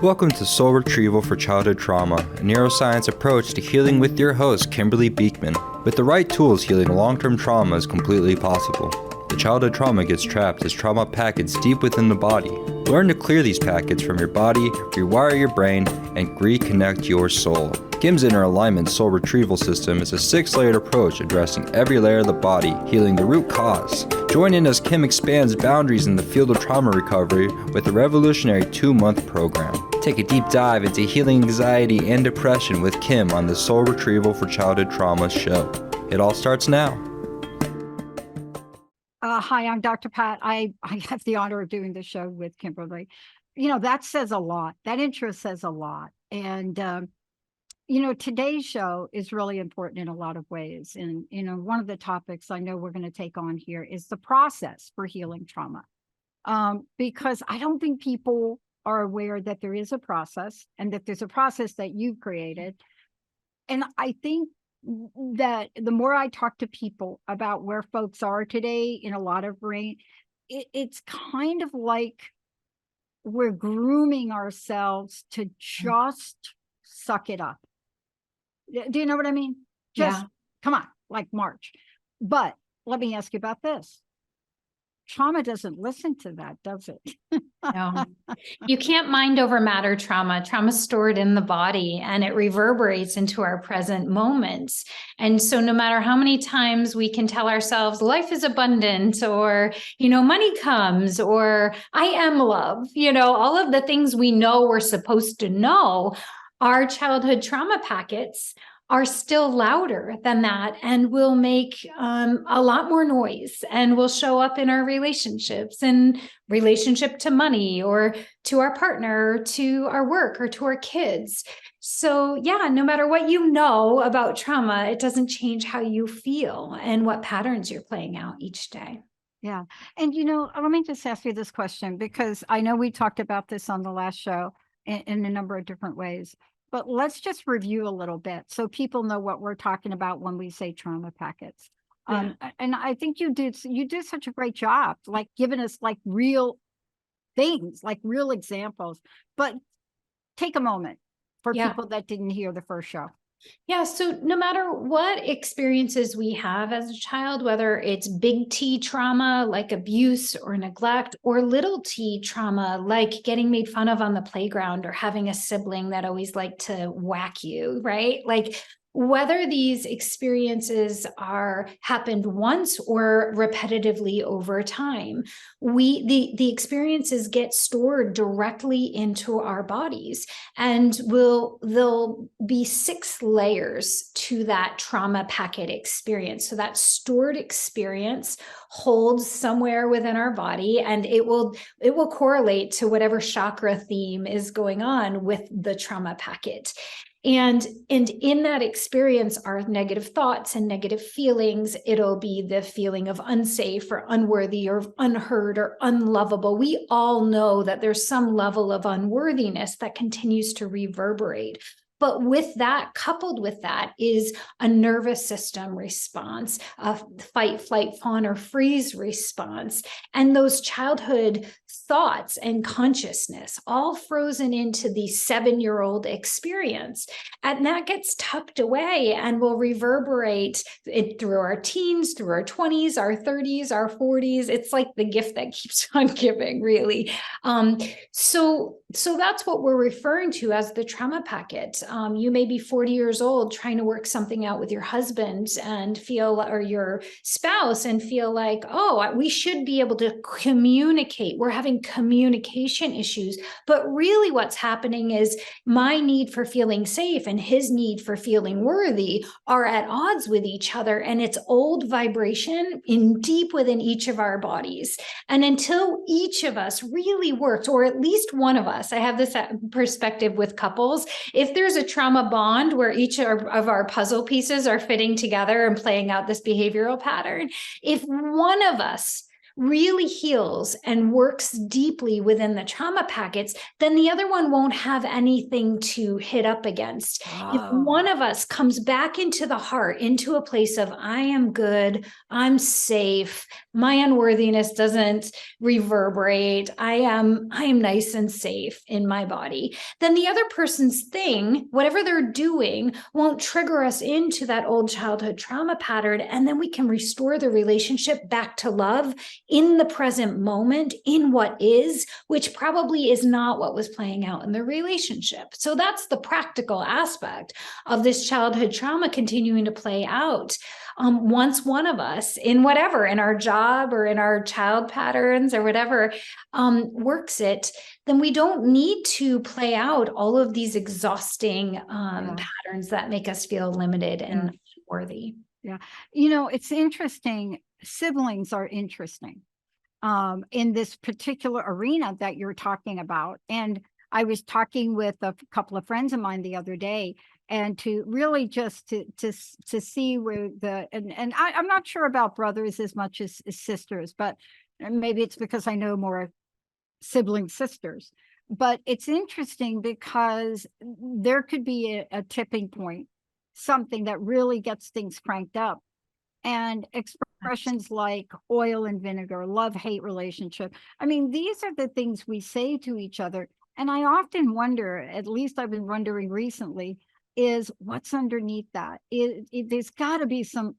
Welcome to Soul Retrieval for Childhood Trauma, a neuroscience approach to healing with your host, Kimberly Beekman. With the right tools, healing long-term trauma is completely possible. The childhood trauma gets trapped as trauma packets deep within the body. Learn to clear these packets from your body, rewire your brain, and reconnect your soul. Kim's Inner Alignment Soul Retrieval System is a 6-layered approach addressing every layer of the body, healing the root cause. Join in as Kim expands boundaries in the field of trauma recovery with a revolutionary 2-month program. Take a deep dive into healing anxiety and depression with Kim on the Soul Retrieval for Childhood Trauma show. It all starts now. Hi, I'm Dr. Pat. I have the honor of doing the show with Kimberly. You know, that says a lot. That intro says a lot. And, today's show is really important in a lot of ways. And, one of the topics I know we're going to take on here is the process for healing trauma. Because I don't think people are aware that there is a process and that there's a process that you've created. And I think that the more I talk to people about where folks are today in a lot of range, it's kind of like we're grooming ourselves to just suck it up. Do you know what I mean? Just come on, like March. But let me ask you about this. Trauma doesn't listen to that, does it? No, you can't mind over matter trauma. Trauma's stored in the body and it reverberates into our present moments. And so no matter how many times we can tell ourselves life is abundant or, money comes or I am love, all of the things we know we're supposed to know, our childhood trauma packets are still louder than that and will make a lot more noise and will show up in our relationships and relationship to money or to our partner, to our work or to our kids. So no matter what you know about trauma, it doesn't change how you feel and what patterns you're playing out each day. Yeah. And, let me just ask you this question, because I know we talked about this on the last show in a number of different ways. But let's just review a little bit so people know what we're talking about when we say trauma packets. And I think you did such a great job, like giving us like real things, like real examples. But take a moment for people that didn't hear the first show. Yeah. So no matter what experiences we have as a child, whether it's big T trauma like abuse or neglect, or little t trauma like getting made fun of on the playground or having a sibling that always liked to whack you, right? Like whether these experiences happened once or repetitively over time, the experiences get stored directly into our bodies, and there'll be 6 layers to that trauma packet experience. So that stored experience holds somewhere within our body, and it will correlate to whatever chakra theme is going on with the trauma packet. And in that experience are negative thoughts and negative feelings. It'll be the feeling of unsafe or unworthy or unheard or unlovable. We all know that there's some level of unworthiness that continues to reverberate. But with that, coupled with that is a nervous system response, a fight, flight, fawn, or freeze response. And those childhood thoughts and consciousness all frozen into the 7-year-old experience. And that gets tucked away and will reverberate it through our teens, through our 20s, our 30s, our 40s. It's like the gift that keeps on giving, really. So that's what we're referring to as the trauma packet. You may be 40 years old trying to work something out with your husband and or your spouse and feel like, we should be able to communicate. We're having communication issues. But really what's happening is my need for feeling safe and his need for feeling worthy are at odds with each other. And it's old vibration deep within each of our bodies. And until each of us really works, or at least one of us, I have this perspective with couples, if there's a trauma bond where each of our puzzle pieces are fitting together and playing out this behavioral pattern, if one of us really heals and works deeply within the trauma packets, then the other one won't have anything to hit up against. If one of us comes back into the heart, into a place of, I am good, I'm safe, my unworthiness doesn't reverberate, I am nice and safe in my body, then the other person's thing, whatever they're doing, won't trigger us into that old childhood trauma pattern. And then we can restore the relationship back to love in the present moment, in what is, which probably is not what was playing out in the relationship. So that's the practical aspect of this childhood trauma continuing to play out. Once one of us, in whatever, in our job or in our child patterns or whatever, works it, then we don't need to play out all of these exhausting patterns that make us feel limited and unworthy. Yeah. You know, it's interesting. Siblings are interesting in this particular arena that you're talking about. And I was talking with a couple of friends of mine the other day, and to really just to see where and I'm not sure about brothers as much as sisters, but maybe it's because I know more sibling sisters. But it's interesting because there could be a tipping point, something that really gets things cranked up. And expressions like oil and vinegar, love-hate relationship. I mean, these are the things we say to each other. And I often wonder, at least I've been wondering recently, is what's underneath that? There's got to be some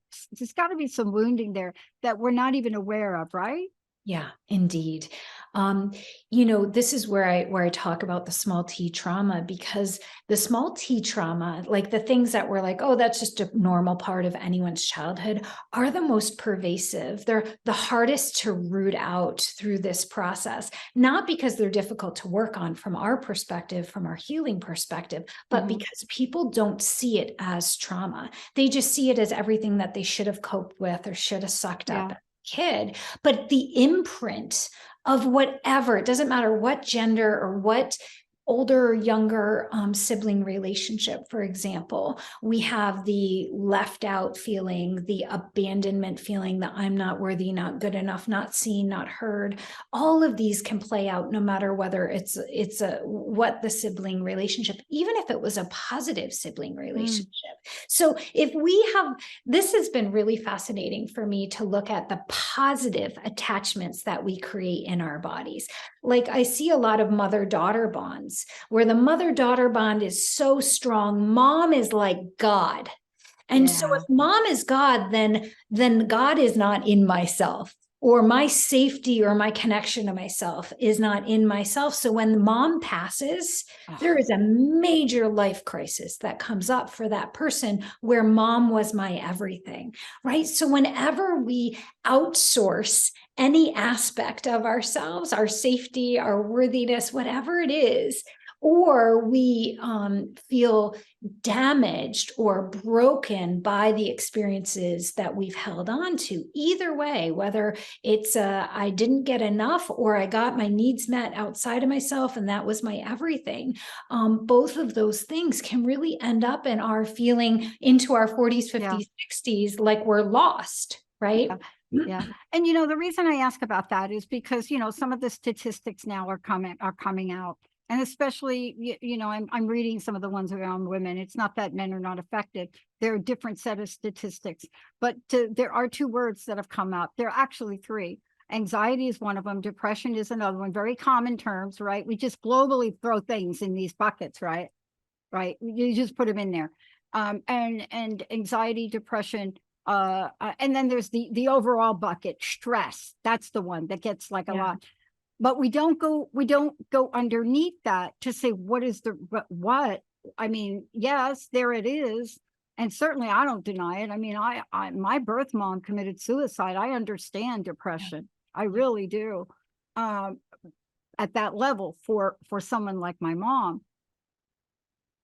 wounding there that we're not even aware of, right? Yeah, indeed. This is where I talk about the small t trauma, because the small t trauma, like the things that were like, oh, that's just a normal part of anyone's childhood, are the most pervasive. They're the hardest to root out through this process, not because they're difficult to work on from our perspective, from our healing perspective, but because people don't see it as trauma. They just see it as everything that they should have coped with or should have sucked up kid. But the imprint of whatever, it doesn't matter what gender or what older or younger sibling relationship, for example, we have the left out feeling, the abandonment feeling, that I'm not worthy, not good enough, not seen, not heard. All of these can play out no matter whether it's what the sibling relationship, even if it was a positive sibling relationship. So if we have, this has been really fascinating for me to look at the positive attachments that we create in our bodies. Like I see a lot of mother-daughter bonds where the mother-daughter bond is so strong. Mom is like God. And so if mom is God, then God is not in myself, or my safety or my connection to myself is not in myself. So when mom passes, there is a major life crisis that comes up for that person where mom was my everything, right? So whenever we outsource any aspect of ourselves, our safety, our worthiness, whatever it is, or we feel damaged or broken by the experiences that we've held on to. Either way, whether it's I didn't get enough or I got my needs met outside of myself and that was my everything, both of those things can really end up in our feeling into our 40s, 50s, 60s like we're lost, right? Yeah. And the reason I ask about that is because some of the statistics now are coming out. And especially, I'm reading some of the ones around women. It's not that men are not affected. There are a different set of statistics. But there are two words that have come out. There are actually three. Anxiety is one of them. Depression is another one. Very common terms, right? We just globally throw things in these buckets, right? Right. You just put them in there. And anxiety, depression, and then there's the overall bucket, stress. That's the one that gets like a lot. But we don't go underneath that to say what I mean, yes, there it is. And certainly I don't deny it. I mean, I my birth mom committed suicide. I understand depression. I really do. At that level for someone like my mom.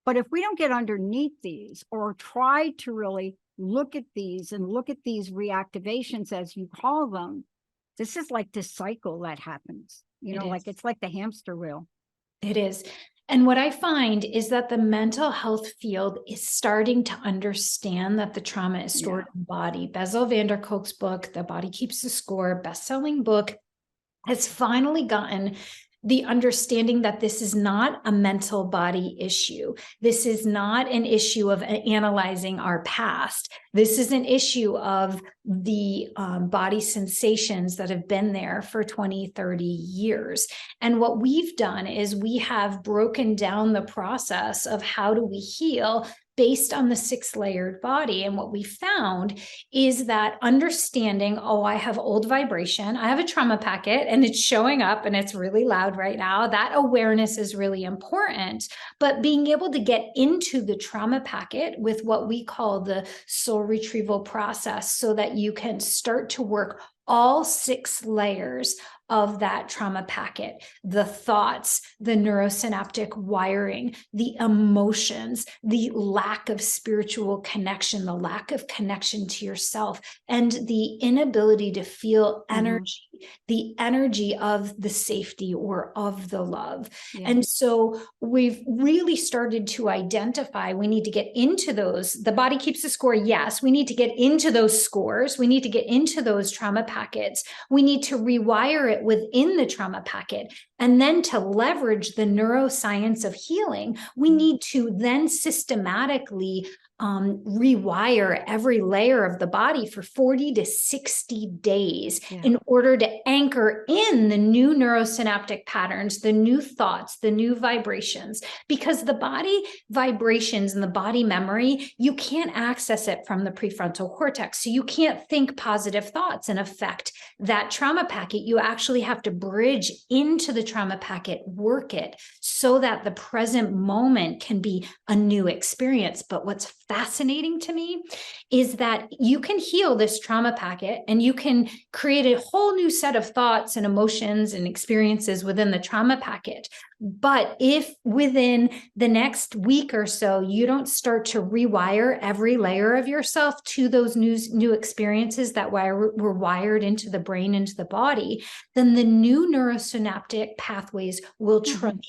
But if we don't get underneath these or try to really look at these reactivations, as you call them, this is like this cycle that happens, like it's like the hamster wheel. It is. And what I find is that the mental health field is starting to understand that the trauma is stored in the body. Bessel van der Kolk's book, The Body Keeps the Score, best-selling book, has finally gotten the understanding that this is not a mental body issue. This is not an issue of analyzing our past. This is an issue of the body sensations that have been there for 20, 30 years. And what we've done is we have broken down the process of how do we heal based on the 6-layered body. And what we found is that understanding, oh, I have old vibration, I have a trauma packet and it's showing up and it's really loud right now. That awareness is really important. But being able to get into the trauma packet with what we call the soul retrieval process, so that you can start to work all 6 layers of that trauma packet, the thoughts, the neurosynaptic wiring, the emotions, the lack of spiritual connection, the lack of connection to yourself, and the inability to feel energy, the energy of the safety or of the love. Yeah. And so we've really started to identify, we need to get into those. The body keeps the score. Yes, we need to get into those scores. We need to get into those trauma packets. We need to rewire it within the trauma packet. And then to leverage the neuroscience of healing, we need to then systematically rewire every layer of the body for 40 to 60 days in order to anchor in the new neurosynaptic patterns, the new thoughts, the new vibrations, because the body vibrations and the body memory, you can't access it from the prefrontal cortex. So you can't think positive thoughts and affect that trauma packet. You actually have to bridge into the trauma packet, work it so that the present moment can be a new experience. But what's fascinating to me is that you can heal this trauma packet and you can create a whole new set of thoughts and emotions and experiences within the trauma packet. But if within the next week or so, you don't start to rewire every layer of yourself to those new experiences that were wired into the brain, into the body, then the new neurosynaptic pathways will truncate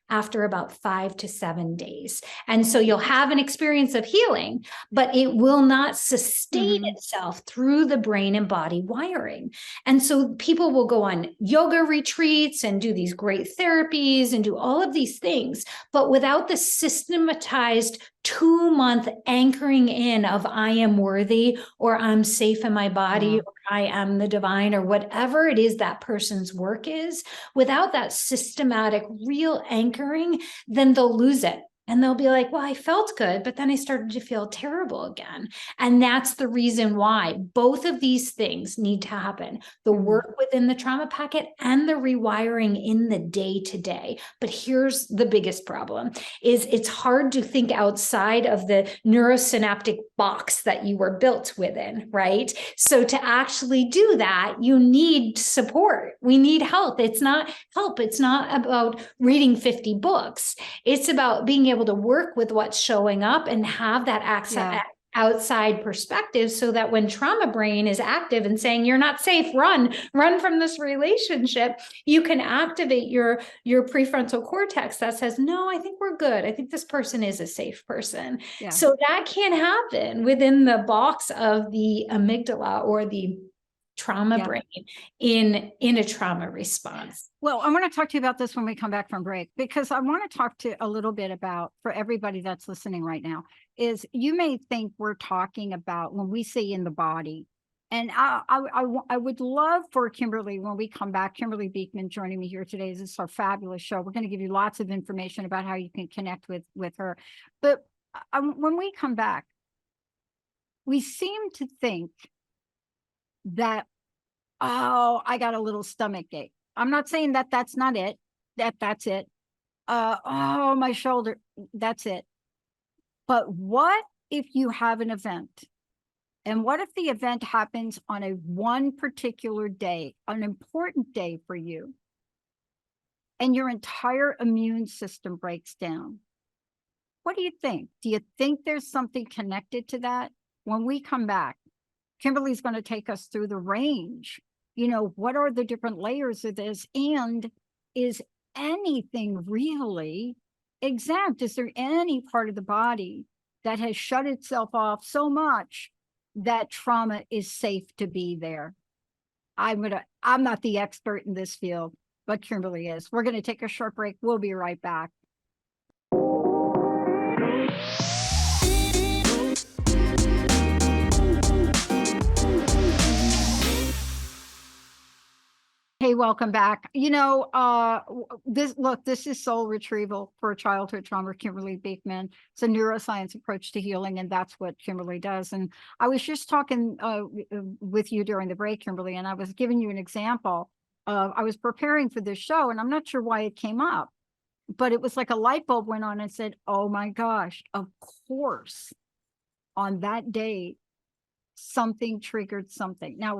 after about 5 to 7 days. And so you'll have an experience of healing, but it will not sustain itself through the brain and body wiring. And so people will go on yoga retreats and do these great therapies and do all of these things, but without the systematized 2-month anchoring in of I am worthy, or I'm safe in my body, or I am the divine, or whatever it is that person's work is, without that systematic real anchoring, then they'll lose it. And they'll be like, well, I felt good, but then I started to feel terrible again. And that's the reason why both of these things need to happen. The work within the trauma packet and the rewiring in the day-to-day. But here's the biggest problem is it's hard to think outside of the neurosynaptic box that you were built within, right? So to actually do that, you need support. We need help. It's not help. It's not about reading 50 books. It's about being able to work with what's showing up and have that access outside perspective, so that when trauma brain is active and saying you're not safe, run from this relationship, you can activate your prefrontal cortex that says, no, I think we're good. I think this person is a safe person. So that can't happen within the box of the amygdala or the trauma brain in a trauma response. Well, I want to talk to you about this when we come back from break, because I want to talk to a little bit about, for everybody that's listening right now, is you may think we're talking about when we say in the body. And I would love for Kimberly, when we come back, Kimberly Beekman joining me here today. This is our fabulous show. We're going to give you lots of information about how you can connect with her. But when we come back, we seem to think that, oh, I got a little stomach ache. I'm not saying that that's not it, that's it. Oh, my shoulder, that's it. But what if you have an event? And what if the event happens on one particular day, an important day for you, and your entire immune system breaks down? What do you think? Do you think there's something connected to that? When we come back, Kimberly's going to take us through the range. You know, what are the different layers of this? And is anything really exempt. Is there any part of the body that has shut itself off so much that trauma is safe to be there? I'm not the expert in this field, but Kimberly is. We're going to take a short break. We'll be right back. Hey, welcome back. This is Soul Retrieval for Childhood Trauma, Kimberly Beekman. It's a neuroscience approach to healing, and that's what Kimberly does. And I was just talking with you during the break, Kimberly, and I was giving you an example of, I was preparing for this show, and I'm not sure why it came up, but it was like a light bulb went on and said, oh my gosh, of course, on that day, something triggered something. Now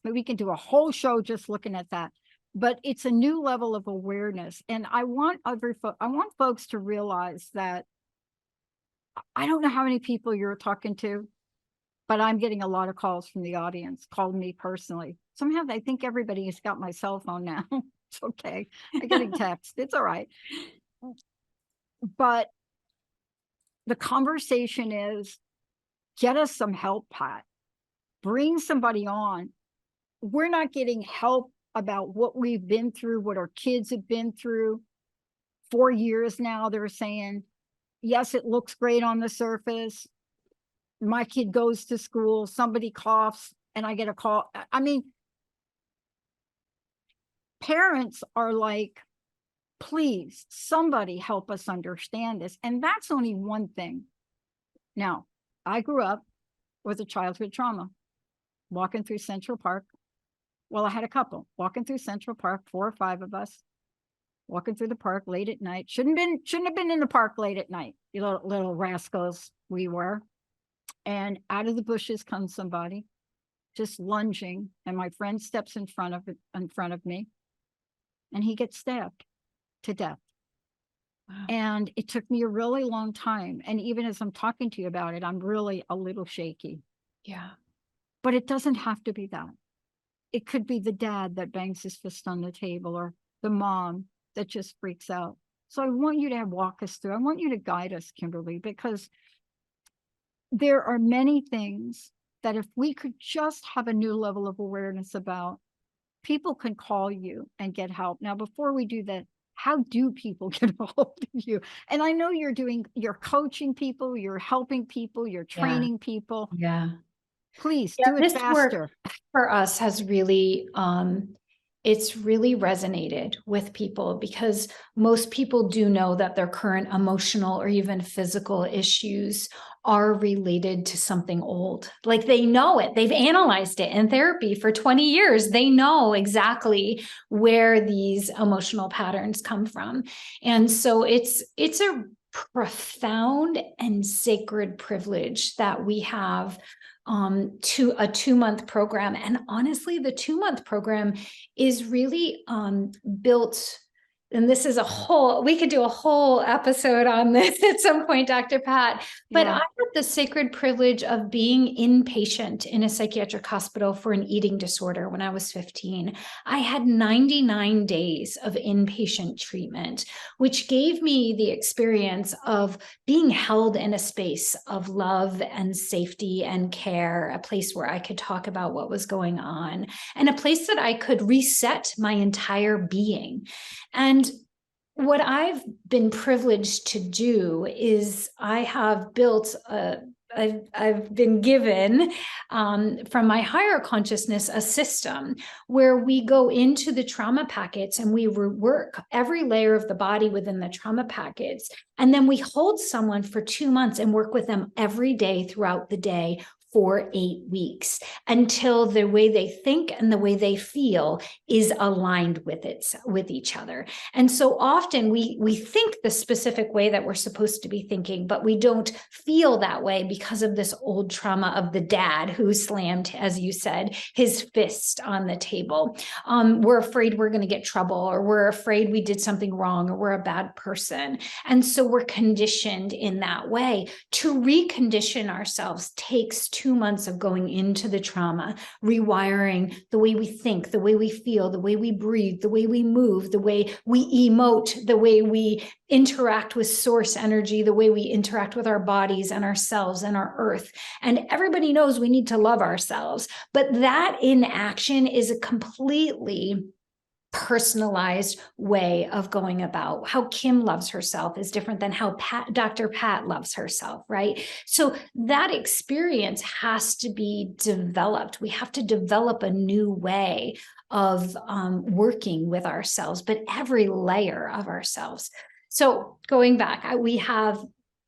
we can do a whole show just looking at that, but it's a new level of awareness. And I want folks to realize that I don't know how many people you're talking to, but I'm getting a lot of calls from the audience, called me personally. Somehow I think everybody has got my cell phone now. It's okay. I'm getting text. It's all right. But the conversation is, get us some help, Pat. Bring somebody on. We're not getting help about what we've been through, what our kids have been through. 4 years now, they're saying, yes, it looks great on the surface. My kid goes to school, somebody coughs, and I get a call. I mean, parents are like, please, somebody help us understand this. And that's only one thing. Now, I grew up with a childhood trauma. Walking through Central Park. Well, I had a couple walking through Central Park, 4 or 5 of us walking through the park late at night. Shouldn't have been in the park late at night. You little rascals we were. And out of the bushes comes somebody just lunging, and my friend steps in front of me, and he gets stabbed to death. Wow. And it took me a really long time. And even as I'm talking to you about it, I'm really a little shaky. Yeah. But it doesn't have to be that. It could be the dad that bangs his fist on the table, or the mom that just freaks out. So I want you to walk us through. I want you to guide us, Kimberly, because there are many things that if we could just have a new level of awareness about, people can call you and get help. Now, before we do that, how do people get a hold of you? And I know you're coaching people, you're helping people, you're training people. Yeah. Please do it faster. Work for us has really, it's really resonated with people, because most people do know that their current emotional or even physical issues are related to something old. Like, they know it. They've analyzed it in therapy for 20 years. They know exactly where these emotional patterns come from. And so it's a profound and sacred privilege that we have to a 2-month program. And honestly, the 2-month program is really built, and this is we could do a whole episode on this at some point, Dr. Pat, but I had the sacred privilege of being inpatient in a psychiatric hospital for an eating disorder when I was 15. I had 99 days of inpatient treatment, which gave me the experience of being held in a space of love and safety and care, a place where I could talk about what was going on, and a place that I could reset my entire being. And what I've been privileged to do is I have built I've been given from my higher consciousness a system where we go into the trauma packets and we work every layer of the body within the trauma packets. And then we hold someone for 2 months and work with them every day throughout the day for 8 weeks, until the way they think and the way they feel is aligned with each other. And so often we think the specific way that we're supposed to be thinking, but we don't feel that way because of this old trauma of the dad who slammed, as you said, his fist on the table. We're afraid we're going to get trouble, or we're afraid we did something wrong, or we're a bad person. And so we're conditioned in that way. To recondition ourselves takes 2 months of going into the trauma, rewiring the way we think, the way we feel, the way we breathe, the way we move, the way we emote, the way we interact with source energy, the way we interact with our bodies and ourselves and our earth. And everybody knows we need to love ourselves, but that in action is a completely personalized way of going about. How Kim loves herself is different than how Dr. Pat loves herself, right? So that experience has to be developed. We have to develop a new way of working with ourselves, but every layer of ourselves. So going back, we have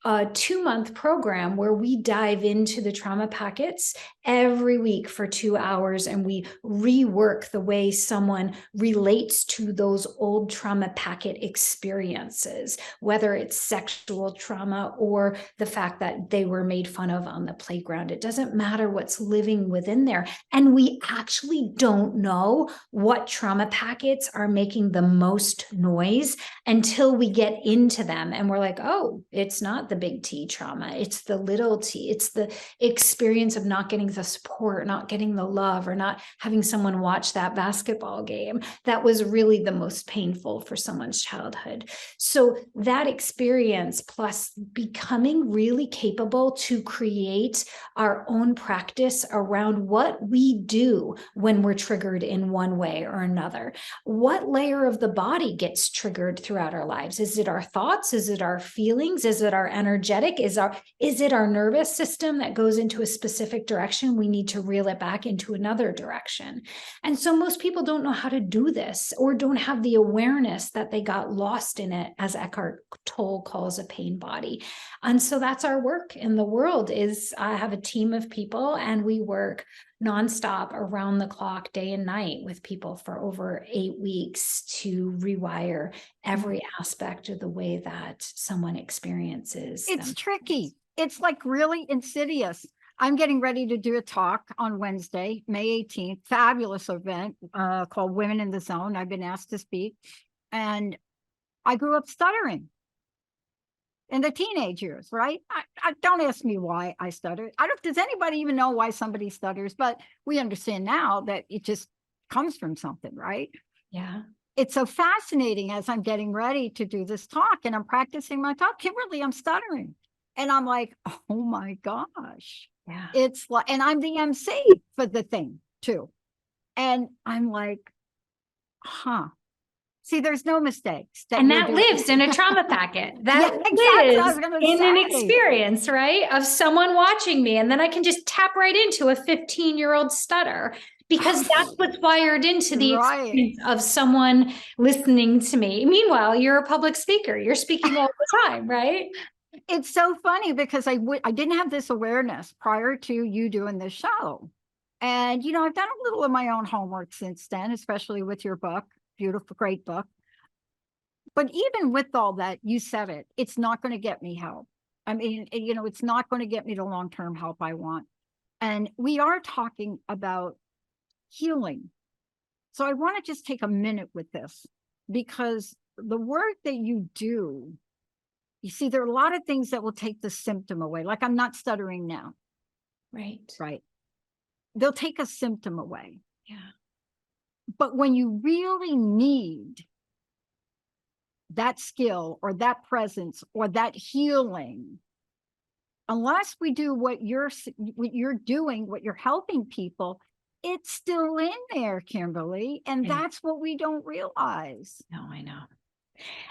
a 2-month program where we dive into the trauma packets every week for 2 hours, and we rework the way someone relates to those old trauma packet experiences, whether it's sexual trauma or the fact that they were made fun of on the playground. It doesn't matter what's living within there. And we actually don't know what trauma packets are making the most noise until we get into them. And we're like, oh, it's not the big T trauma. It's the little t. It's the experience of not getting the support, not getting the love, or not having someone watch that basketball game. That was really the most painful for someone's childhood. So that experience, plus becoming really capable to create our own practice around what we do when we're triggered in one way or another. What layer of the body gets triggered throughout our lives? Is it our thoughts? Is it our feelings? Is it our energetic? Is it our nervous system that goes into a specific direction? We need to reel it back into another direction. And so most people don't know how to do this, or don't have the awareness that they got lost in it, as Eckhart Tolle calls a pain body. And so that's our work in the world. Is I have a team of people, and we work nonstop, around the clock, day and night, with people for over 8 weeks to rewire every aspect of the way that someone experiences. It's tricky. It's like really insidious. I'm getting ready to do a talk on Wednesday, May 18th, fabulous event called Women in the Zone. I've been asked to speak, and I grew up stuttering in the teenage years, right? I don't ask me why I stuttered. Does anybody even know why somebody stutters? But we understand now that it just comes from something, right? Yeah. It's so fascinating as I'm getting ready to do this talk and I'm practicing my talk. Kimberly, I'm stuttering. And I'm like, oh my gosh. Yeah. It's like, and I'm the MC for the thing too. And I'm like, huh. See, there's no mistakes. And that lives in a trauma packet. That lives in an experience, right? Of someone watching me. And then I can just tap right into a 15-year-old stutter, because that's what's wired into the experience of someone listening to me. Meanwhile, you're a public speaker. You're speaking all the time, right? It's so funny because I didn't have this awareness prior to you doing this show. And, you know, I've done a little of my own homework since then, especially with your book. Beautiful, great book. But even with all that, you said it, it's not going to get me help. I mean, you know, it's not going to get me the long-term help I want. And we are talking about healing. So I want to just take a minute with this, because the work that you do, you see, there are a lot of things that will take the symptom away. Like I'm not stuttering now. Right. Right. They'll take a symptom away. Yeah. But when you really need that skill or that presence or that healing, unless we do what you're doing, what you're helping people, it's still in there, Kimberly. And that's what we don't realize. No, I know.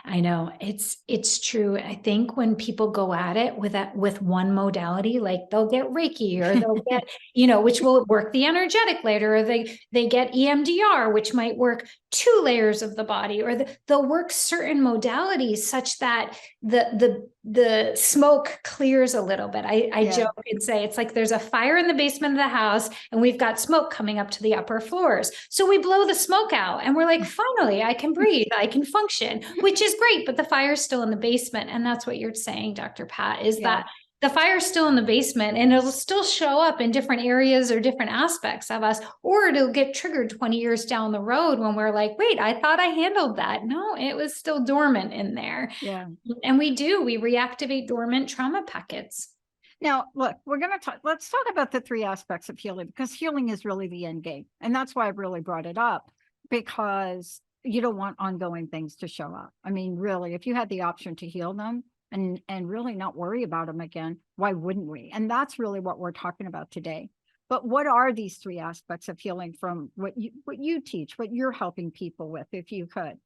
I know it's true. I think when people go at it with one modality, like they'll get Reiki, or they'll get, which will work the energetic layer, or they get EMDR, which might work 2 layers of the body, or they'll work certain modalities such that the smoke clears a little bit. I joke and say it's like there's a fire in the basement of the house and we've got smoke coming up to the upper floors. So we blow the smoke out and we're like, finally, I can breathe, I can function, which is great, but the fire's still in the basement. And that's what you're saying, Dr. Pat, is that the fire's still in the basement, and it'll still show up in different areas or different aspects of us, or it'll get triggered 20 years down the road when we're like, wait, I thought I handled that. No, it was still dormant in there. Yeah. And we reactivate dormant trauma packets. Now, look, let's talk about the three aspects of healing, because healing is really the end game. And that's why I really brought it up, because you don't want ongoing things to show up. I mean, really, if you had the option to heal them and really not worry about them again, why wouldn't we? And that's really what we're talking about today. But what are these three aspects of healing from what you teach, what you're helping people with, if you could?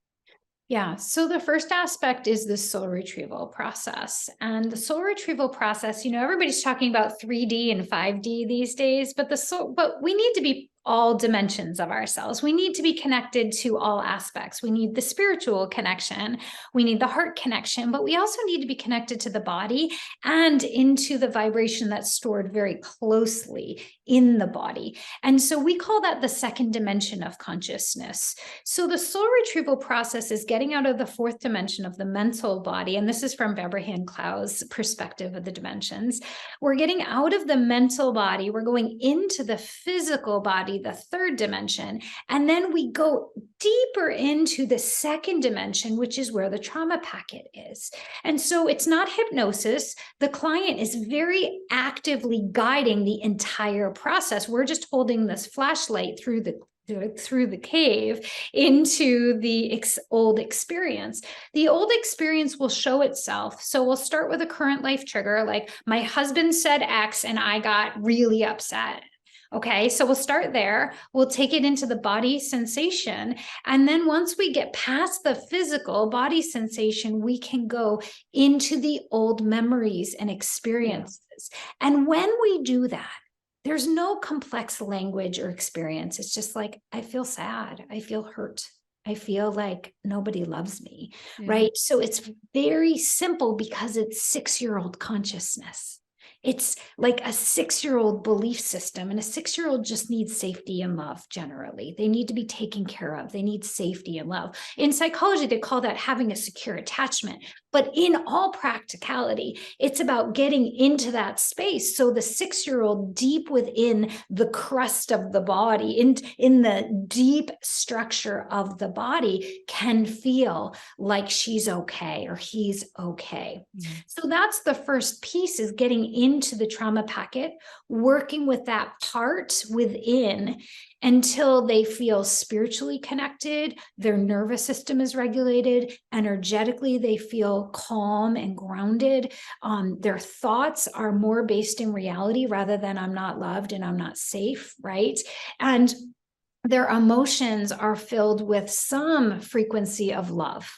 Yeah. So the first aspect is the soul retrieval process. And the soul retrieval process, everybody's talking about 3D and 5D these days, but we need to be all dimensions of ourselves. We need to be connected to all aspects. We need the spiritual connection. We need the heart connection, but we also need to be connected to the body and into the vibration that's stored very closely in the body. And so we call that the second dimension of consciousness. So the soul retrieval process is getting out of the fourth dimension of the mental body. And this is from Beverhan Clow's perspective of the dimensions. We're getting out of the mental body. We're going into the physical body, the third dimension. And then we go deeper into the second dimension, which is where the trauma packet is. And so it's not hypnosis. The client is very actively guiding the entire process. We're just holding this flashlight through the cave into the old experience. The old experience will show itself. So we'll start with a current life trigger, like my husband said X and I got really upset. Okay, so we'll start there. We'll take it into the body sensation. And then once we get past the physical body sensation, we can go into the old memories and experiences. Yeah. And when we do that, there's no complex language or experience. It's just like, I feel sad. I feel hurt. I feel like nobody loves me, right? So it's very simple because it's 6-year-old consciousness. It's like a 6-year-old belief system, and a 6-year-old just needs safety and love. Generally, they need to be taken care of. They need safety and love. In psychology, they call that having a secure attachment. But in all practicality, it's about getting into that space. So the 6-year-old deep within the crust of the body, in the deep structure of the body, can feel like she's okay or he's okay. Mm-hmm. So that's the first piece, is getting into the trauma packet, working with that part within until they feel spiritually connected, their nervous system is regulated, energetically they feel calm and grounded. Their thoughts are more based in reality rather than I'm not loved and I'm not safe, right? And their emotions are filled with some frequency of love.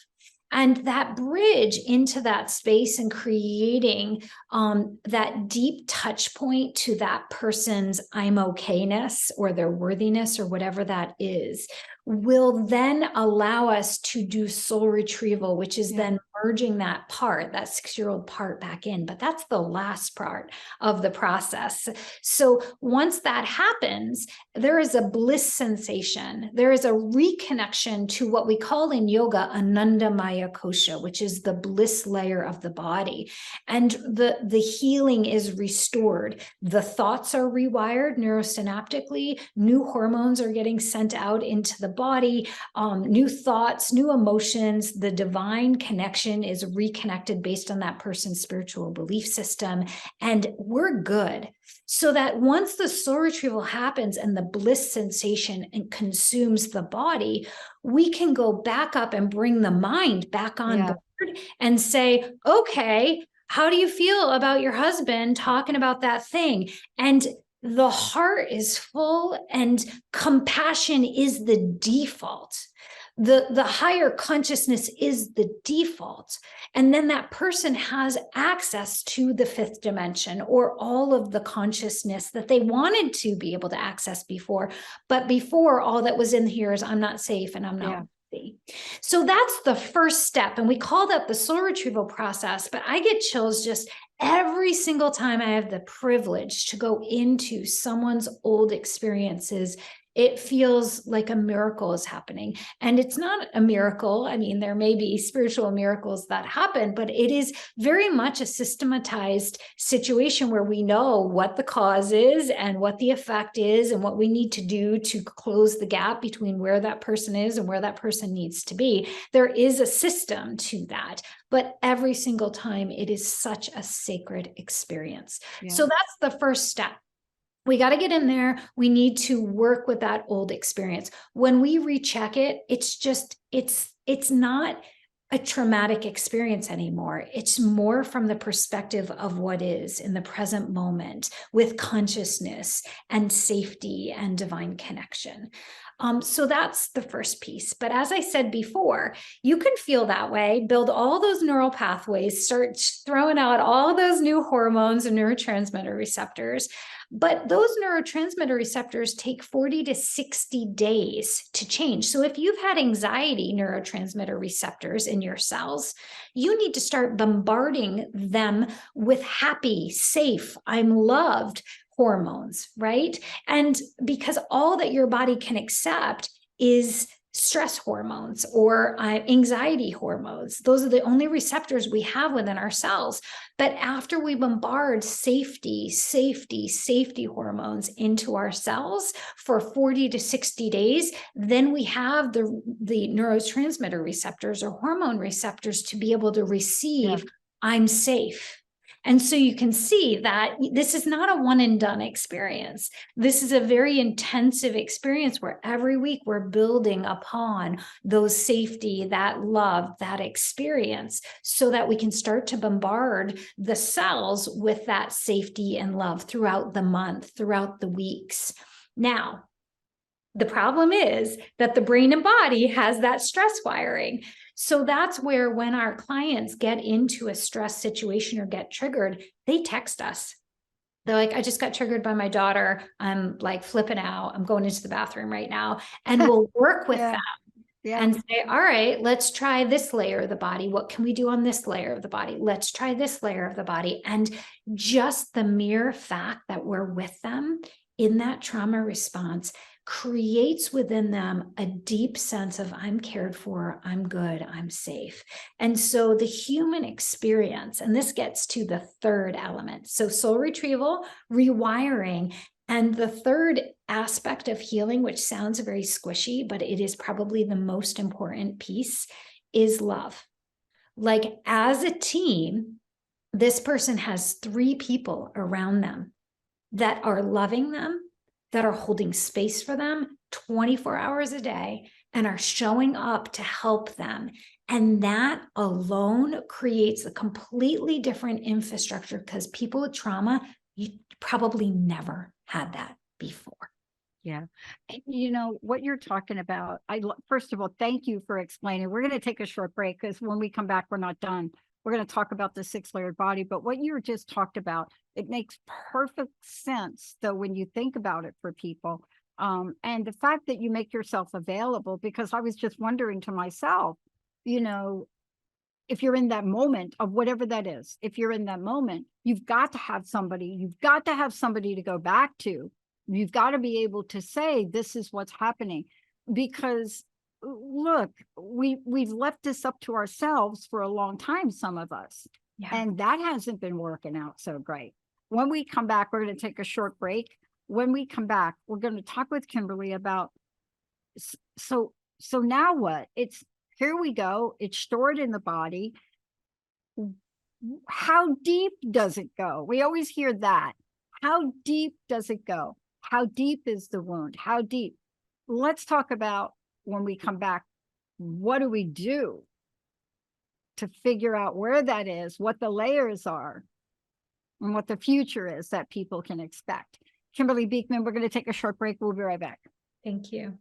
And that bridge into that space and creating that deep touch point to that person's I'm okayness or their worthiness or whatever that is, will then allow us to do soul retrieval, which is then merging that 6-year-old part back in. But that's the last part of the process. So once that happens, there is a bliss sensation. There is a reconnection to what we call in yoga Ananda Maya Kosha, which is the bliss layer of the body. And the healing is restored. The thoughts are rewired neurosynaptically. New hormones are getting sent out into the body, new thoughts, new emotions. The divine connection is reconnected based on that person's spiritual belief system. And we're good. So that once the soul retrieval happens and the bliss sensation consumes the body, we can go back up and bring the mind back on board and say, okay, how do you feel about your husband talking about that thing? And the heart is full and compassion is the default. The higher consciousness is the default. And then that person has access to the fifth dimension or all of the consciousness that they wanted to be able to access before. But before, all that was in here is I'm not safe and I'm not worthy. So that's the first step. And we call that the soul retrieval process. But I get chills just every single time I have the privilege to go into someone's old experiences. It feels like a miracle is happening. And it's not a miracle. I mean, there may be spiritual miracles that happen, but it is very much a systematized situation where we know what the cause is and what the effect is and what we need to do to close the gap between where that person is and where that person needs to be. There is a system to that. but every single time it is such a sacred experience. Yeah. So that's the first step. We got to get in there. We need to work with that old experience. When we recheck it, it's not a traumatic experience anymore. It's more from the perspective of what is in the present moment with consciousness and safety and divine connection. So that's the first piece. But as I said before, you can feel that way, build all those neural pathways, start throwing out all those new hormones and neurotransmitter receptors. But those neurotransmitter receptors take 40 to 60 days to change. So if you've had anxiety neurotransmitter receptors in your cells, you need to start bombarding them with happy, safe, I'm loved hormones, right? And because all that your body can accept is stress hormones or anxiety hormones. Those are the only receptors we have within our cells. But after we bombard safety hormones into our cells for 40 to 60 days, then we have the neurotransmitter receptors or hormone receptors to be able to receive, I'm safe. And so you can see that this is not a one and done experience. This is a very intensive experience where every week we're building upon those safety, that love, that experience, so that we can start to bombard the cells with that safety and love throughout the month, throughout the weeks. Now, the problem is that the brain and body has that stress wiring. So that's where when our clients get into a stress situation or get triggered, they text us. They're like, I just got triggered by my daughter. I'm like flipping out. I'm going into the bathroom right now. And we'll work with them and say, all right, let's try this layer of the body. What can we do on this layer of the body? Let's try this layer of the body. And just the mere fact that we're with them in that trauma response creates within them a deep sense of I'm cared for, I'm good, I'm safe. And so the human experience, and this gets to the third element. So soul retrieval, rewiring, and the third aspect of healing, which sounds very squishy, but it is probably the most important piece, is love. Like as a team, this person has 3 people around them that are loving them, that are holding space for them 24 hours a day and are showing up to help them. And that alone creates a completely different infrastructure because people with trauma, you probably never had that before. Yeah. And you know what you're talking about. First of all, thank you for explaining. We're going to take a short break because when we come back, we're not done. We're going to talk about the 6-layered body, but what you just talked about, it makes perfect sense. So when you think about it for people, and the fact that you make yourself available, because I was just wondering to myself, you know, if you're in that moment of whatever that is, if you're in that moment, you've got to have somebody to go back to. You've got to be able to say, this is what's happening, because look, we've left this up to ourselves for a long time, some of us, and that hasn't been working out so great. When we come back, we're going to take a short break. When we come back, we're going to talk with Kimberly about, so now what? It's, here we go. It's stored in the body. How deep does it go? We always hear that. How deep does it go? How deep is the wound? How deep? Let's talk about, when we come back, what do we do to figure out where that is, what the layers are, and what the future is that people can expect. Kimberly Beekman, we're going to take a short break. We'll be right back. Thank you.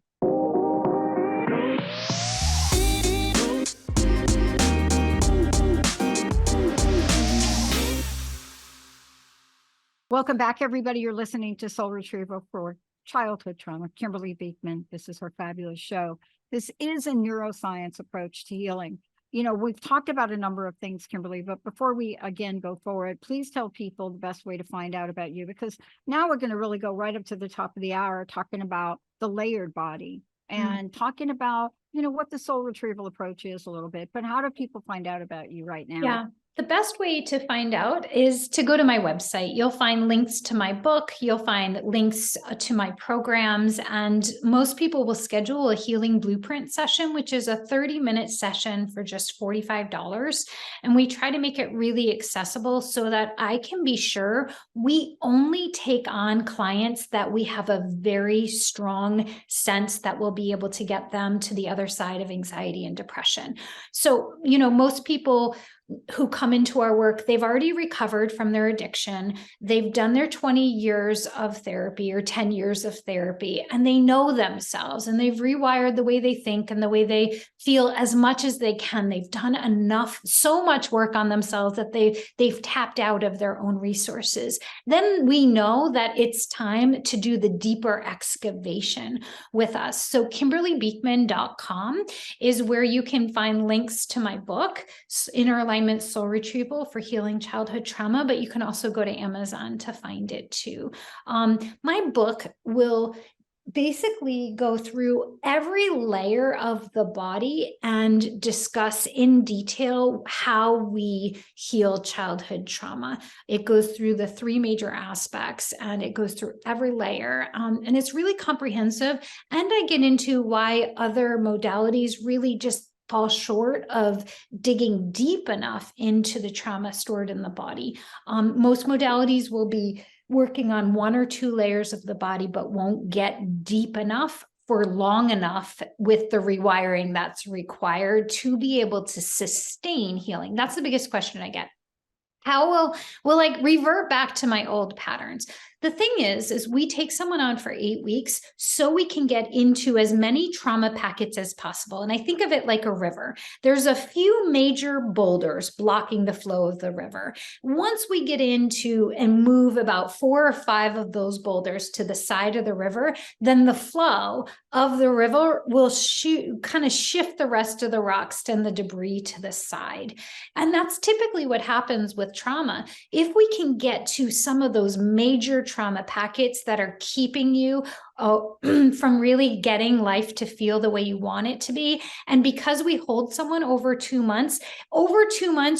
Welcome back, everybody. You're listening to Soul Retrieval for Childhood Trauma. Kimberly Beekman, this is her fabulous show. This is a neuroscience approach to healing. You know, we've talked about a number of things, Kimberly, but before we again go forward, please tell people the best way to find out about you, because now we're going to really go right up to the top of the hour talking about the layered body and talking about, you know, what the soul retrieval approach is a little bit, but how do people find out about you right now? Yeah. The best way to find out is to go to my website. You'll find links to my book. You'll find links to my programs. And most people will schedule a healing blueprint session, which is a 30-minute session for just $45. And we try to make it really accessible so that I can be sure we only take on clients that we have a very strong sense that we'll be able to get them to the other side of anxiety and depression. So, most people who come into our work, they've already recovered from their addiction. They've done their 20 years of therapy or 10 years of therapy, and they know themselves, and they've rewired the way they think and the way they feel as much as they can. They've done so much work on themselves that they've tapped out of their own resources. Then we know that it's time to do the deeper excavation with us. So KimberlyBeekman.com is where you can find links to my book, Inner Alignment Soul Retrieval for Healing Childhood Trauma, but you can also go to Amazon to find it too. My book will basically go through every layer of the body and discuss in detail how we heal childhood trauma. It goes through the 3 major aspects, and it goes through every layer. And it's really comprehensive. And I get into why other modalities really just fall short of digging deep enough into the trauma stored in the body. Most modalities will be working on 1 or 2 layers of the body, but won't get deep enough for long enough with the rewiring that's required to be able to sustain healing. That's the biggest question I get. How will I revert back to my old patterns? The thing is we take someone on for 8 weeks so we can get into as many trauma packets as possible. And I think of it like a river. There's a few major boulders blocking the flow of the river. Once we get into and move about 4 or 5 of those boulders to the side of the river, then the flow of the river will kind of shift the rest of the rocks and the debris to the side. And that's typically what happens with trauma. If we can get to some of those major trauma packets that are keeping you from really getting life to feel the way you want it to be. And because we hold someone over 2 months,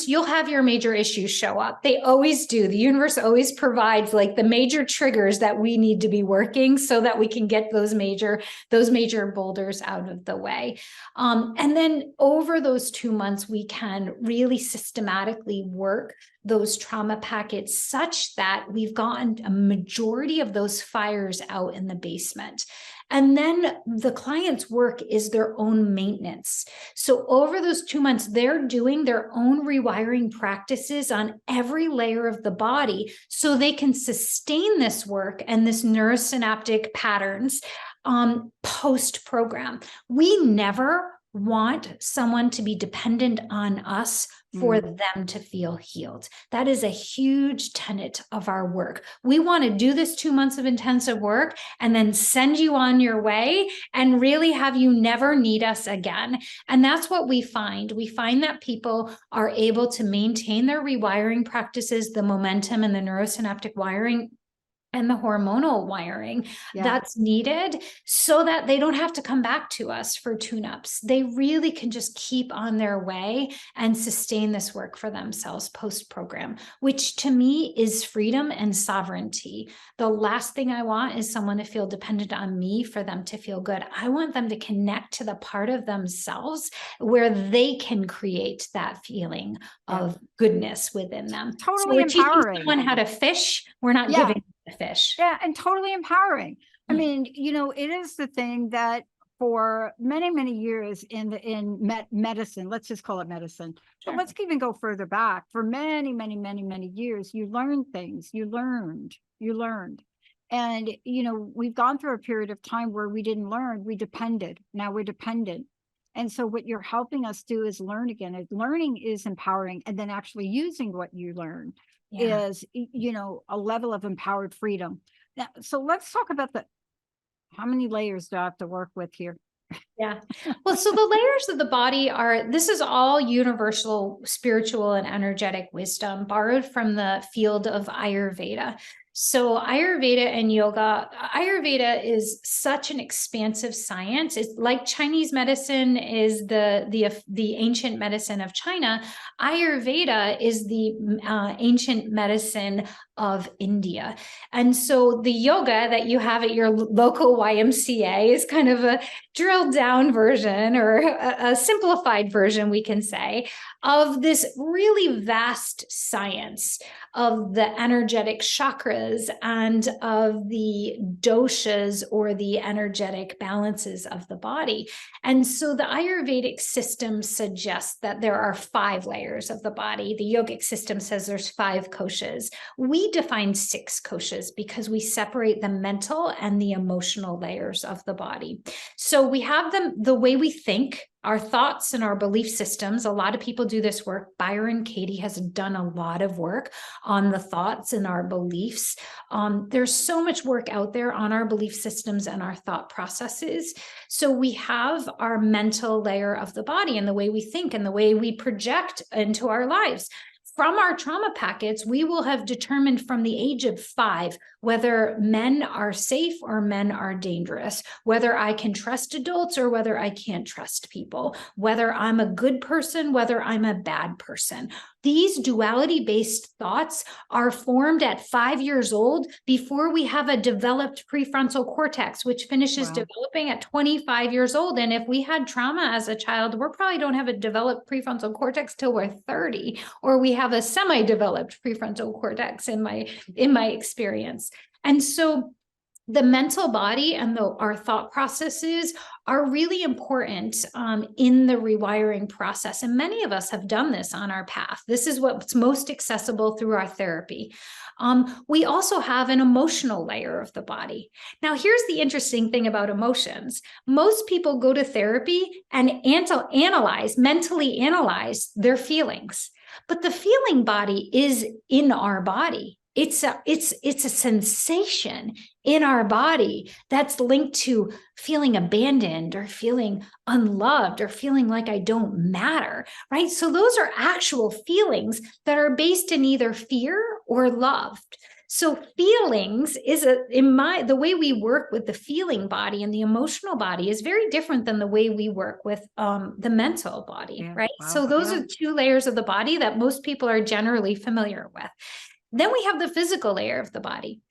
you'll have your major issues show up. They always do. The universe always provides like the major triggers that we need to be working so that we can get those major boulders out of the way. And then over those 2 months, we can really systematically work those trauma packets such that we've gotten a majority of those fires out in the basement. And then the client's work is their own maintenance. So over those 2 months, they're doing their own rewiring practices on every layer of the body so they can sustain this work and this neurosynaptic patterns post-program. We never want someone to be dependent on us for them to feel healed. That is a huge tenet of our work. We want to do this 2 months of intensive work and then send you on your way and really have you never need us again. And that's what we find. We find that people are able to maintain their rewiring practices, the momentum and the neurosynaptic wiring and the hormonal wiring that's needed so that they don't have to come back to us for tune-ups. They really can just keep on their way and sustain this work for themselves post-program, which to me is freedom and sovereignty. The last thing I want is someone to feel dependent on me for them to feel good. I want them to connect to the part of themselves where they can create that feeling of goodness within them. Totally so we're empowering. teaching someone how to fish. We're not giving the fish. Yeah, and totally empowering. I mean, it is the thing that for many, many years in medicine, let's just call it medicine, but let's even go further back. For many, many, many, many years, you learned things, you learned. And, we've gone through a period of time where we didn't learn, we depended. Now we're dependent. And so what you're helping us do is learn again. And learning is empowering, and then actually using what you learn is, a level of empowered freedom. Now, so let's talk about how many layers do I have to work with here? Yeah. Well, so the layers of the body this is all universal spiritual and energetic wisdom borrowed from the field of Ayurveda. So Ayurveda and yoga, Ayurveda is such an expansive science. It's like Chinese medicine is the ancient medicine of China. Ayurveda is the ancient medicine of India. And so the yoga that you have at your local YMCA is kind of a drilled down version, or a simplified version, we can say, of this really vast science of the energetic chakras and of the doshas, or the energetic balances of the body. And so the Ayurvedic system suggests that there are 5 layers of the body. The yogic system says there's 5 koshas. We define 6 koshas because we separate the mental and the emotional layers of the body. So we have them, the way we think, our thoughts and our belief systems. A lot of people do this work. Byron Katie has done a lot of work on the thoughts and our beliefs. There's so much work out there on our belief systems and our thought processes. So we have our mental layer of the body, and the way we think and the way we project into our lives. From our trauma packets, we will have determined from the age of 5 whether men are safe or men are dangerous, whether I can trust adults or whether I can't trust people, whether I'm a good person, whether I'm a bad person. These duality-based thoughts are formed at 5 years old before we have a developed prefrontal cortex, which finishes developing at 25 years old. And if we had trauma as a child, we probably don't have a developed prefrontal cortex till we're 30, or we have a semi-developed prefrontal cortex in my experience. And so the mental body and our thought processes are really important in the rewiring process. And many of us have done this on our path. This is what's most accessible through our therapy. We also have an emotional layer of the body. Now, here's the interesting thing about emotions. Most people go to therapy and mentally analyze their feelings. But the feeling body is in our body. It's a sensation in our body that's linked to feeling abandoned, or feeling unloved, or feeling like I don't matter, right? So those are actual feelings that are based in either fear or love. So feelings is the way we work with the feeling body and the emotional body is very different than the way we work with the mental body, right? Wow. So those are 2 layers of the body that most people are generally familiar with. Then we have the physical layer of the body.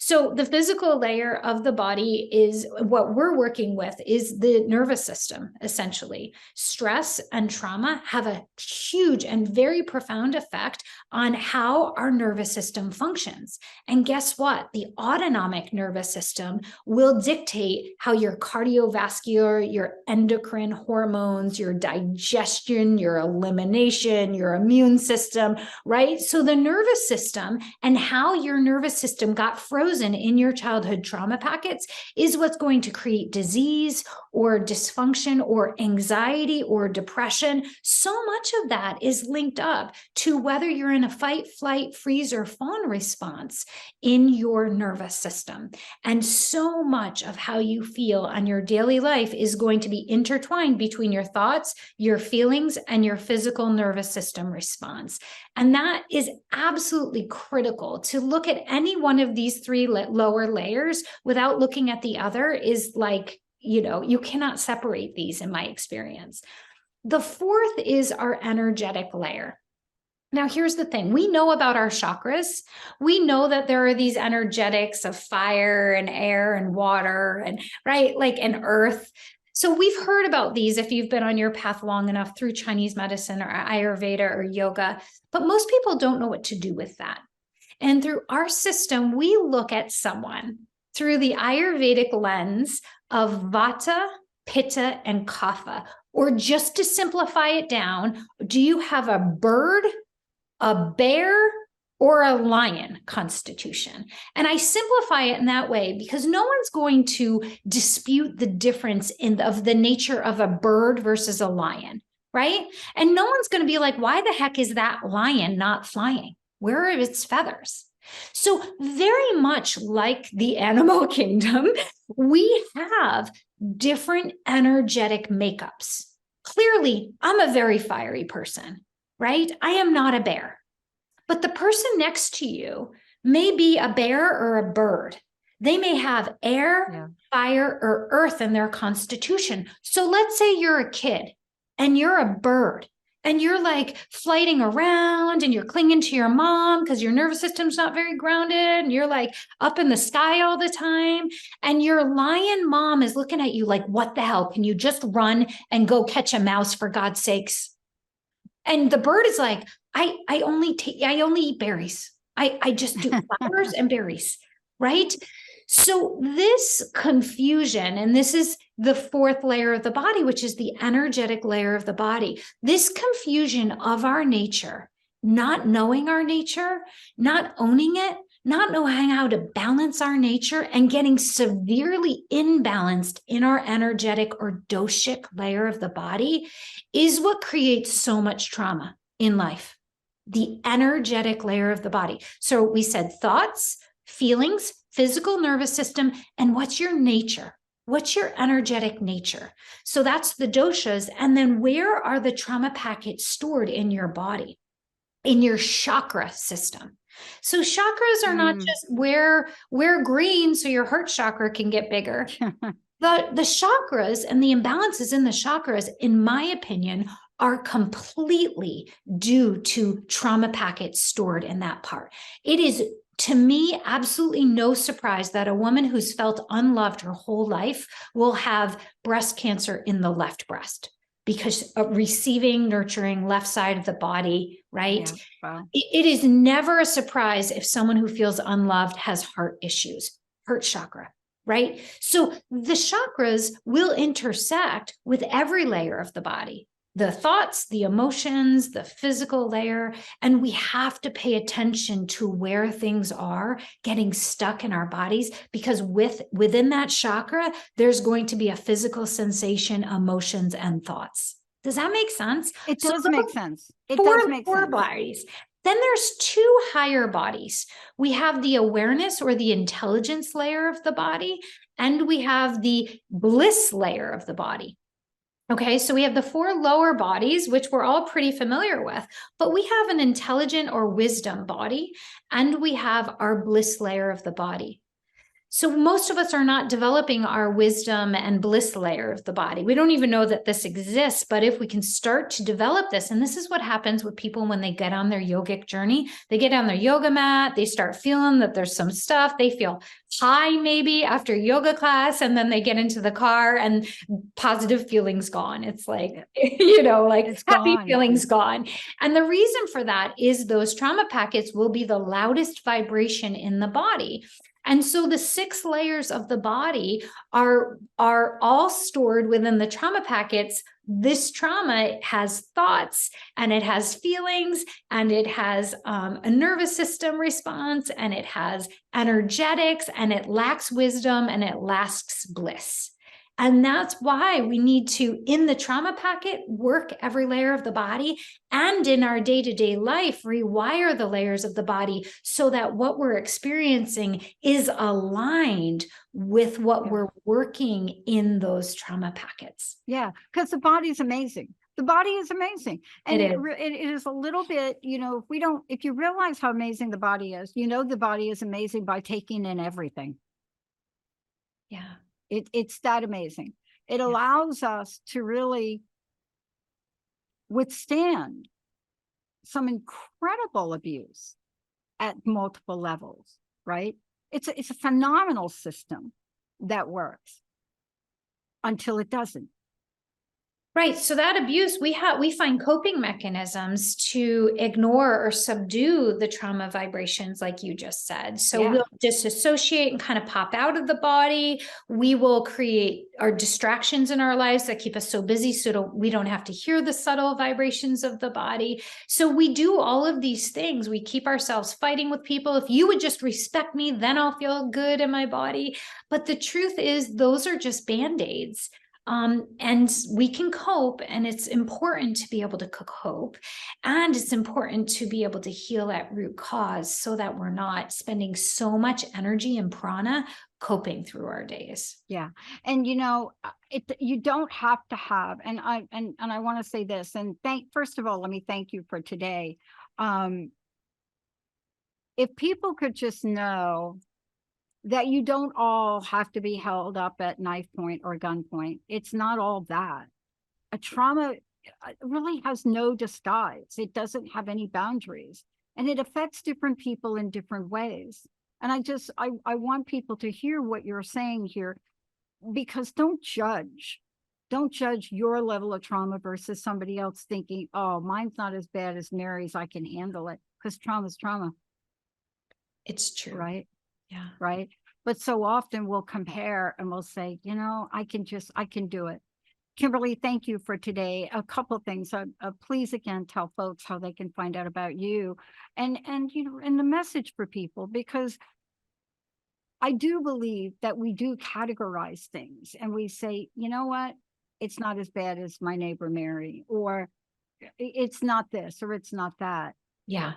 So the physical layer of the body is what we're working with, is the nervous system, essentially. Stress and trauma have a huge and very profound effect on how our nervous system functions. And guess what? The autonomic nervous system will dictate how your cardiovascular, your endocrine hormones, your digestion, your elimination, your immune system, right? So the nervous system and how your nervous system got frozen in your childhood trauma packets is what's going to create disease or dysfunction or anxiety or depression. So much of that is linked up to whether you're in a fight, flight, freeze, or fawn response in your nervous system. And so much of how you feel on your daily life is going to be intertwined between your thoughts, your feelings, and your physical nervous system response. And that is absolutely critical. To look at any one of these 3 lower layers without looking at the other is like, you cannot separate these in my experience. The 4th is our energetic layer. Now, here's the thing. We know about our chakras. We know that there are these energetics of fire and air and water and and earth. So we've heard about these if you've been on your path long enough through Chinese medicine or Ayurveda or yoga, but most people don't know what to do with that. And through our system, we look at someone through the Ayurvedic lens of Vata, Pitta, and Kapha. Or just to simplify it down, do you have a bird, a bear, or a lion constitution? And I simplify it in that way because no one's going to dispute the difference of the nature of a bird versus a lion, right? And no one's going to be like, why the heck is that lion not flying? Where are its feathers? So very much like the animal kingdom, we have different energetic makeups. Clearly, I'm a very fiery person, right? I am not a bear. But the person next to you may be a bear or a bird. They may have air, Yeah. fire, or earth in their constitution. So let's say you're a kid and you're a bird and you're like flighting around and you're clinging to your mom because your nervous system's not very grounded and you're like up in the sky all the time. And your lion mom is looking at you like, what the hell? Can you just run and go catch a mouse for God's sakes? And the bird is like, I only eat berries. I just do flowers and berries, right? So this confusion, and this is the fourth layer of the body, which is the energetic layer of the body. This confusion of our nature, not knowing our nature, not owning it, not knowing how to balance our nature, and getting severely imbalanced in our energetic or doshic layer of the body is what creates so much trauma in life. The energetic layer of the body. So we said thoughts, feelings, physical nervous system, and what's your nature? What's your energetic nature? So that's the doshas. And then where are the trauma packets stored in your body? In your chakra system. So chakras are not just wear green so your heart chakra can get bigger. The chakras and the imbalances in the chakras, in my opinion, are completely due to trauma packets stored in that part. It is, to me, absolutely no surprise that a woman who's felt unloved her whole life will have breast cancer in the left breast because of receiving, nurturing left side of the body, right? Yeah. Wow. It is never a surprise if someone who feels unloved has heart issues, heart chakra, right? So the chakras will intersect with every layer of the body. The thoughts, the emotions, the physical layer, and we have to pay attention to where things are getting stuck in our bodies, because within that chakra, there's going to be a physical sensation, emotions, and thoughts. Does that make sense? It does make sense. It four, does make four sense. bodies. Then there's two higher bodies. We have the awareness or the intelligence layer of the body, and we have the bliss layer of the body. Okay, so we have the four lower bodies, which we're all pretty familiar with, but we have an intelligent or wisdom body, and we have our bliss layer of the body. So most of us are not developing our wisdom and bliss layer of the body. We don't even know that this exists, but if we can start to develop this, and this is what happens with people when they get on their yogic journey, they get on their yoga mat, they start feeling that there's some stuff, they feel high maybe after yoga class, and then they get into the car and positive feelings gone. It's like, like It's happy gone. feelings gone. And the reason for that is those trauma packets will be the loudest vibration in the body. And so the 6 layers of the body are all stored within the trauma packets. This trauma has thoughts, and it has feelings, and it has a nervous system response, and it has energetics, and it lacks wisdom, and it lacks bliss. And that's why we need to, in the trauma packet, work every layer of the body, and in our day-to-day life, rewire the layers of the body so that what we're experiencing is aligned with what we're working in those trauma packets. Yeah, because the body's amazing. The body is amazing. And It it is a little bit, if you realize how amazing the body is, the body is amazing by taking in everything. Yeah. It's that amazing. It allows us to really withstand some incredible abuse at multiple levels, right? It's a phenomenal system that works until it doesn't. Right. So that abuse, we find coping mechanisms to ignore or subdue the trauma vibrations, like you just said. So we'll disassociate and kind of pop out of the body. We will create our distractions in our lives that keep us so busy so we don't have to hear the subtle vibrations of the body. So we do all of these things. We keep ourselves fighting with people. If you would just respect me, then I'll feel good in my body. But the truth is, those are just Band-Aids. And we can cope, and it's important to be able to cope, and it's important to be able to heal at root cause so that we're not spending so much energy and prana coping through our days. Yeah. And you don't have to have, and I want to say this, and first of all, let me thank you for today. if people could just know that you don't all have to be held up at knife point or gunpoint. It's not all that. A trauma really has no disguise. It doesn't have any boundaries, and it affects different people in different ways. And I want people to hear what you're saying here, because don't judge your level of trauma versus somebody else thinking, oh, mine's not as bad as Mary's, I can handle it, because trauma's trauma. It's true. Right. Yeah. Right. But so often we'll compare and we'll say, I can do it. Kimberly, thank you for today. A couple of things. Please again tell folks how they can find out about you, and the message for people, because I do believe that we do categorize things and we say, you know what, it's not as bad as my neighbor Mary, or it's not this, or it's not that. Yeah.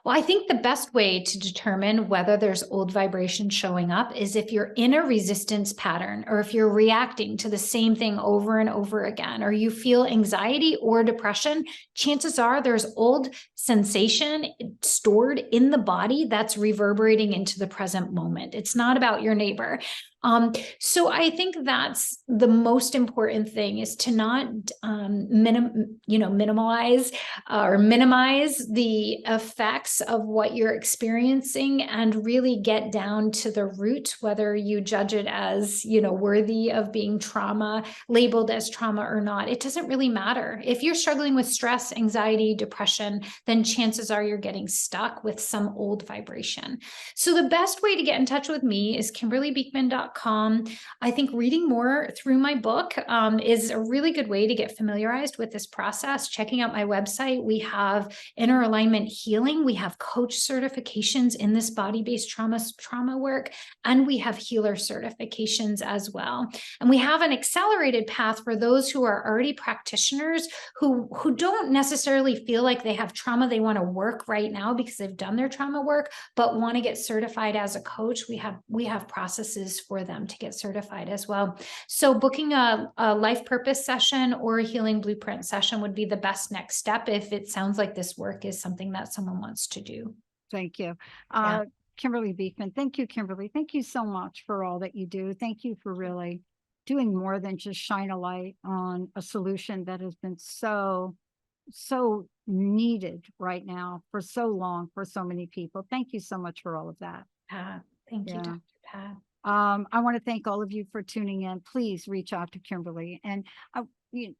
Well, I think the best way to determine whether there's old vibration showing up is if you're in a resistance pattern, or if you're reacting to the same thing over and over again, or you feel anxiety or depression, chances are there's old sensation stored in the body that's reverberating into the present moment. It's not about your neighbor. So I think that's the most important thing, is to not minimize the effects of what you're experiencing, and really get down to the root, whether you judge it as, worthy of being labeled as trauma or not. It doesn't really matter. If you're struggling with stress, anxiety, depression, then chances are you're getting stuck with some old vibration. So the best way to get in touch with me is KimberlyBeekman.com. I think reading more through my book is a really good way to get familiarized with this process. Checking out my website, we have inner alignment healing, we have coach certifications in this body-based trauma work, and we have healer certifications as well. And we have an accelerated path for those who are already practitioners who don't necessarily feel like they have trauma they want to work right now because they've done their trauma work, but want to get certified as a coach. We have processes for them to get certified as well. So booking a life purpose session or a healing blueprint session would be the best next step if it sounds like this work is something that someone wants to do. Thank you. Yeah. Kimberly Beekman. Thank you, Kimberly. Thank you so much for all that you do. Thank you for really doing more than just shine a light on a solution that has been so needed right now for so long, for so many people. Thank you so much for all of that. Thank you, Dr. Pat. I want to thank all of you for tuning in. Please reach out to Kimberly. And I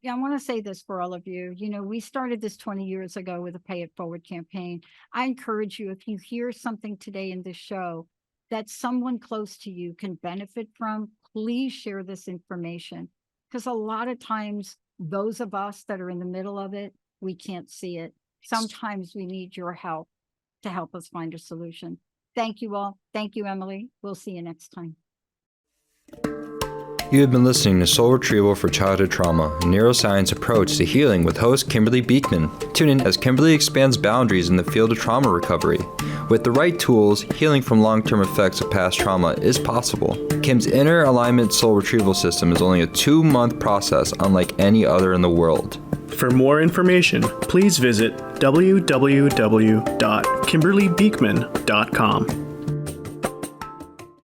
want to say this for all of you. We started this 20 years ago with a Pay It Forward campaign. I encourage you, if you hear something today in this show that someone close to you can benefit from, please share this information. Because a lot of times, those of us that are in the middle of it, we can't see it. Sometimes we need your help to help us find a solution. Thank you all. Thank you, Emily. We'll see you next time. You have been listening to Soul Retrieval for Childhood Trauma, a neuroscience approach to healing with host Kimberly Beekman. Tune in as Kimberly expands boundaries in the field of trauma recovery. With the right tools, healing from long-term effects of past trauma is possible. Kim's Inner Alignment Soul Retrieval System is only a 2-month process unlike any other in the world. For more information, please visit www.kimberlybeekman.com.